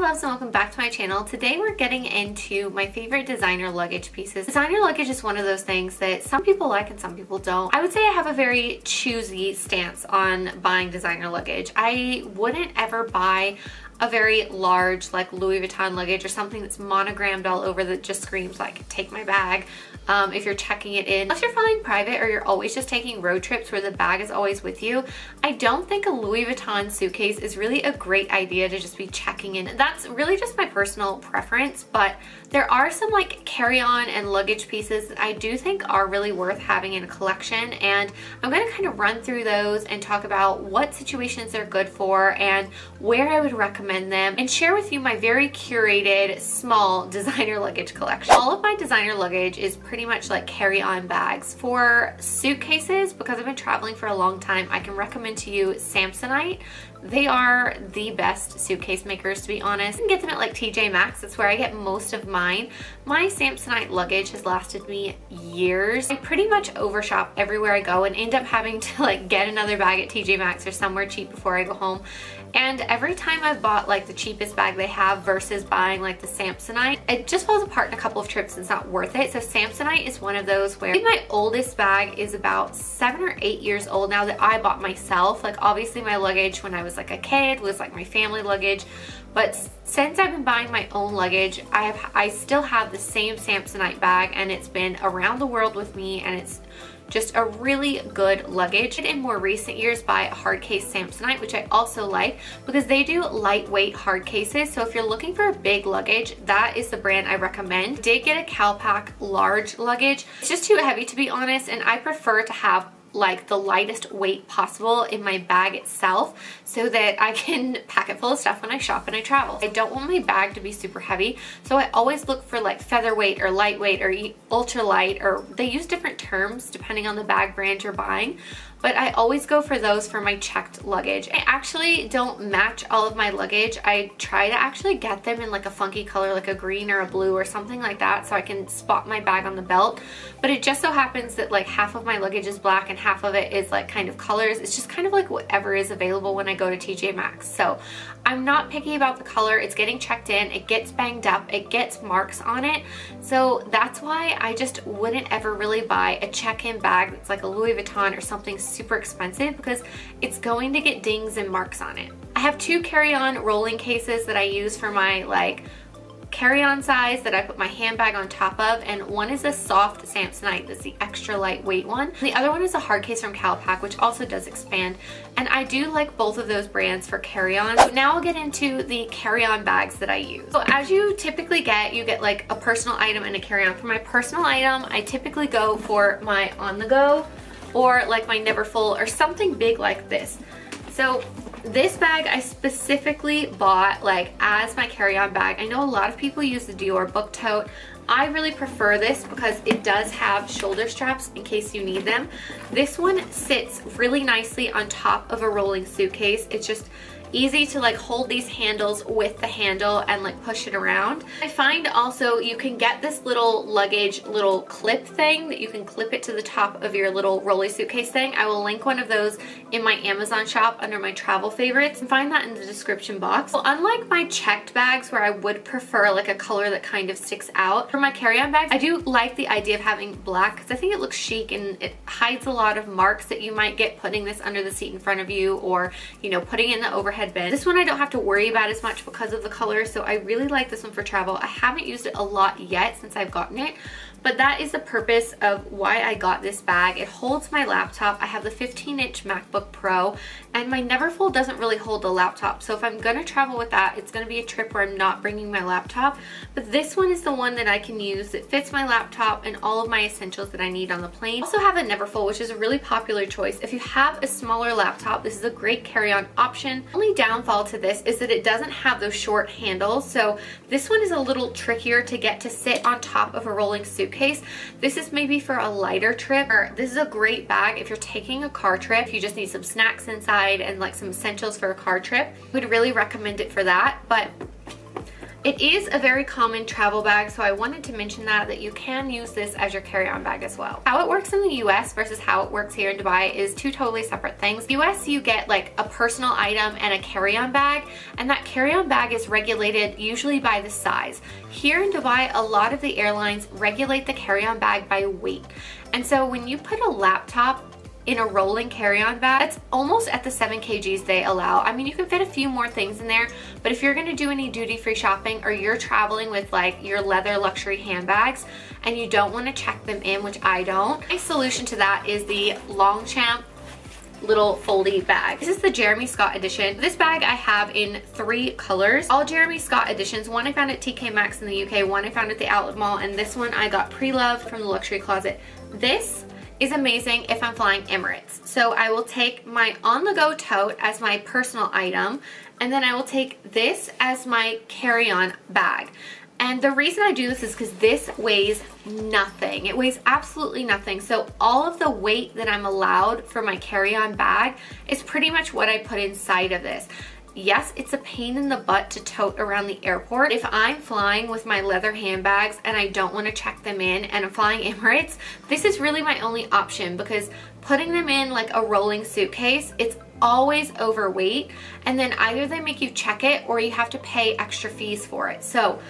loves, and welcome back to my channel. Today we're getting into my favorite designer luggage pieces. Designer luggage is one of those things that some people like and some people don't. I would say I have a very choosy stance on buying designer luggage. I wouldn't ever buy a very large like Louis Vuitton luggage or something that's monogrammed all over that just screams like take my bag. If you're checking it in, unless you're flying private or you're always just taking road trips where the bag is always with you, I don't think a Louis Vuitton suitcase is really a great idea to just be checking in. That's really just my personal preference, but there are some like carry-on and luggage pieces that I do think are really worth having in a collection, and I'm going to kind of run through those and talk about what situations they're good for and where I would recommend them, and share with you my very curated small designer luggage collection. All of my designer luggage is pretty much like carry-on bags. For suitcases, because I've been traveling for a long time, I can recommend to you Samsonite. They are the best suitcase makers, to be honest. You can get them at like TJ Maxx. That's where I get most of mine. My Samsonite luggage has lasted me years. I pretty much overshop everywhere I go and end up having to like get another bag at TJ Maxx or somewhere cheap before I go home. And every time I've bought like the cheapest bag they have versus buying like the Samsonite, it just falls apart in a couple of trips and it's not worth it. So Samsonite is one of those where my oldest bag is about 7 or 8 years old now that I bought myself. Like obviously my luggage when I was like a kid was like my family luggage, but since I've been buying my own luggage, I still have the same Samsonite bag, and it's been around the world with me, and it's just a really good luggage. In more recent years, buy a hard case Samsonite, which I also like because they do lightweight hard cases. So if you're looking for a big luggage, that is the brand I recommend. I did get a CalPack large luggage. It's just too heavy, to be honest, and I prefer to have like the lightest weight possible in my bag itself so that I can pack it full of stuff when I shop and I travel. I don't want my bag to be super heavy, so I always look for like featherweight or lightweight or ultralight, or they use different terms depending on the bag brand you're buying, but I always go for those for my checked luggage. I actually don't match all of my luggage. I try to actually get them in like a funky color, like a green or a blue or something like that, so I can spot my bag on the belt. But it just so happens that like half of my luggage is black and half of it is like kind of colors. It's just kind of like whatever is available when I go to TJ Maxx. So I'm not picky about the color. It's getting checked in, it gets banged up, it gets marks on it. So that's why I just wouldn't ever really buy a check-in bag that's like a Louis Vuitton or something super expensive, because it's going to get dings and marks on it. I have two carry-on rolling cases that I use for my like carry-on size that I put my handbag on top of, and one is a soft Samsonite that's the extra lightweight one. The other one is a hard case from CalPack, which also does expand, and I do like both of those brands for carry-on. So now I'll get into the carry-on bags that I use. So as you typically get, you get like a personal item and a carry-on. For my personal item, I typically go for my Onthego or like my Neverfull or something big like this. So this bag I specifically bought like as my carry-on bag. I know a lot of people use the Dior book tote. I really prefer this because it does have shoulder straps in case you need them. This one sits really nicely on top of a rolling suitcase. It's just easy to like hold these handles with the handle and like push it around. I find also you can get this little luggage little clip thing that you can clip it to the top of your little rolly suitcase thing. I will link one of those in my Amazon shop under my travel favorites, and find that in the description box. So unlike my checked bags where I would prefer like a color that kind of sticks out, for my carry-on bags I do like the idea of having black because I think it looks chic and it hides a lot of marks that you might get putting this under the seat in front of you, or you know, putting it in the overhead bin. This one I don't have to worry about as much because of the color, so I really like this one for travel. I haven't used it a lot yet since I've gotten it, but that is the purpose of why I got this bag. It holds my laptop. I have the 15-inch MacBook Pro, and my Neverfull doesn't really hold the laptop, so if I'm gonna travel with that, it's gonna be a trip where I'm not bringing my laptop. But this one is the one that I can use that fits my laptop and all of my essentials that I need on the plane. I also have a Neverfull, which is a really popular choice. If you have a smaller laptop, this is a great carry-on option. Only downfall to this is that it doesn't have those short handles, so this one is a little trickier to get to sit on top of a rolling suitcase. This is maybe for a lighter trip, or this is a great bag if you're taking a car trip, you just need some snacks inside and like some essentials for a car trip. I would really recommend it for that. But It is a very common travel bag, so I wanted to mention that you can use this as your carry-on bag as well. How it works in the US versus how it works here in Dubai is two totally separate things. US, you get like a personal item and a carry-on bag, and that carry-on bag is regulated usually by the size. Here in Dubai, a lot of the airlines regulate the carry-on bag by weight. And so when you put a laptop in a rolling carry-on bag, that's almost at the 7 kgs they allow. I mean, you can fit a few more things in there, but if you're gonna do any duty-free shopping or you're traveling with like your leather luxury handbags and you don't wanna check them in, which I don't, my solution to that is the Longchamp little foldy bag. This is the Jeremy Scott edition. This bag I have in 3 colors, all Jeremy Scott editions. One I found at TK Maxx in the UK, one I found at the Outlet Mall, and this one I got pre-loved from the Luxury Closet. This is amazing if I'm flying Emirates. So I will take my on-the-go tote as my personal item, and then I will take this as my carry-on bag. And the reason I do this is because this weighs nothing. It weighs absolutely nothing. So all of the weight that I'm allowed for my carry-on bag is pretty much what I put inside of this. Yes, it's a pain in the butt to tote around the airport. If I'm flying with my leather handbags and I don't want to check them in and I'm flying Emirates, this is really my only option, because putting them in like a rolling suitcase, it's always overweight, and then either they make you check it or you have to pay extra fees for it. So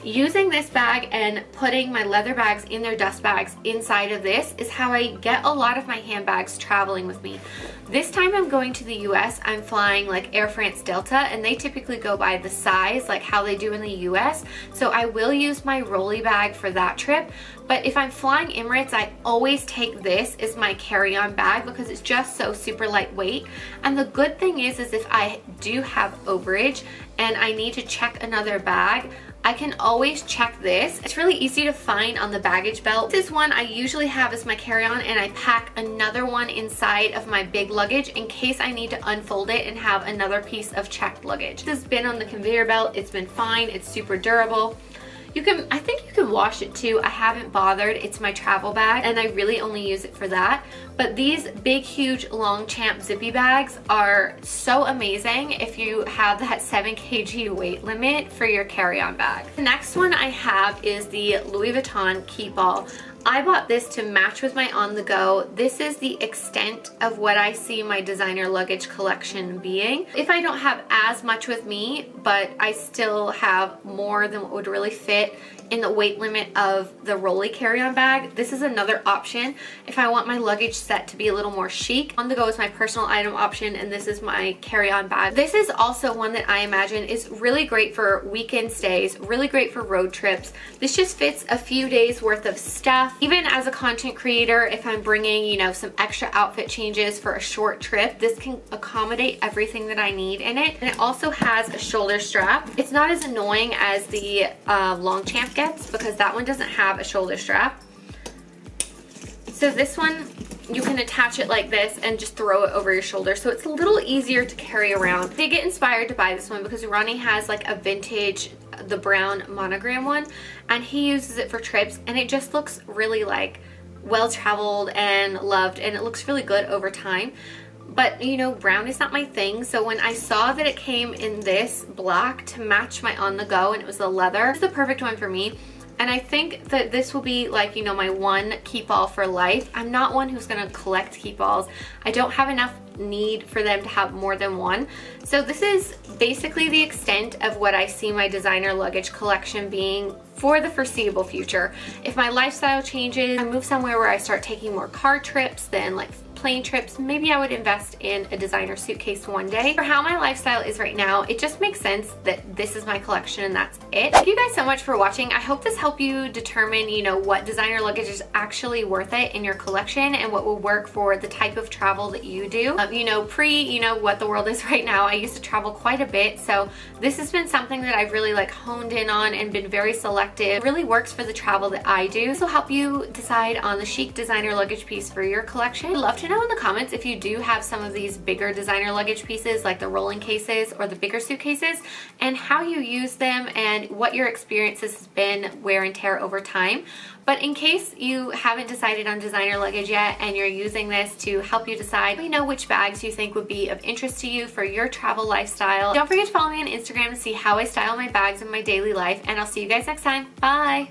using this bag and putting my leather bags in their dust bags inside of this is how I get a lot of my handbags traveling with me. This time I'm going to the US, I'm flying like Air France Delta, and they typically go by the size, like how they do in the US. So I will use my rolly bag for that trip. But if I'm flying Emirates, I always take this as my carry-on bag because it's just so super lightweight. And the good thing is if I do have overage and I need to check another bag, I can always check this. It's really easy to find on the baggage belt. This one I usually have as my carry-on, and I pack another one inside of my big luggage in case I need to unfold it and have another piece of checked luggage. This has been on the conveyor belt. It's been fine. It's super durable. I think you can wash it too. I haven't bothered. It's my travel bag and I really only use it for that. But these big, huge Longchamp zippy bags are so amazing if you have that 7 kg weight limit for your carry-on bag. The next one I have is the Louis Vuitton Keepall. I bought this to match with my on-the-go. This is the extent of what I see my designer luggage collection being. If I don't have as much with me, but I still have more than what would really fit in the weight limit of the rolly carry-on bag, this is another option if I want my luggage set to be a little more chic. On the go is my personal item option, and this is my carry-on bag. This is also one that I imagine is really great for weekend stays, really great for road trips. This just fits a few days worth of stuff. Even as a content creator, if I'm bringing, you know, some extra outfit changes for a short trip, this can accommodate everything that I need in it. And it also has a shoulder strap. It's not as annoying as the Longchamp gets because that one doesn't have a shoulder strap. So this one, you can attach it like this and just throw it over your shoulder, so it's a little easier to carry around. I did get inspired to buy this one because Ronnie has like a vintage, the brown monogram one, and he uses it for trips, and it just looks really like well traveled and loved, and it looks really good over time. But you know, brown is not my thing, so when I saw that it came in this black to match my on-the-go and it was the leather, it's the perfect one for me. And I think that this will be like, you know, my one Keepall for life. I'm not one who's gonna collect Keepalls. I don't have enough need for them to have more than one. So this is basically the extent of what I see my designer luggage collection being for the foreseeable future. If my lifestyle changes, I move somewhere where I start taking more car trips than like plane trips, maybe I would invest in a designer suitcase one day. For how my lifestyle is right now, it just makes sense that this is my collection and that's it. Thank you guys so much for watching. I hope this helped you determine, you know, what designer luggage is actually worth it in your collection and what will work for the type of travel that you do. You know, you know, what the world is right now, I used to travel quite a bit, so this has been something that I've really like honed in on and been very selective. It really works for the travel that I do. This will help you decide on the chic designer luggage piece for your collection. I'd love to to know in the comments if you do have some of these bigger designer luggage pieces like the rolling cases or the bigger suitcases, and how you use them and what your experiences has been wear and tear over time. But in case you haven't decided on designer luggage yet and you're using this to help you decide, let me know which bags you think would be of interest to you for your travel lifestyle. Don't forget to follow me on Instagram to see how I style my bags in my daily life, and I'll see you guys next time. Bye!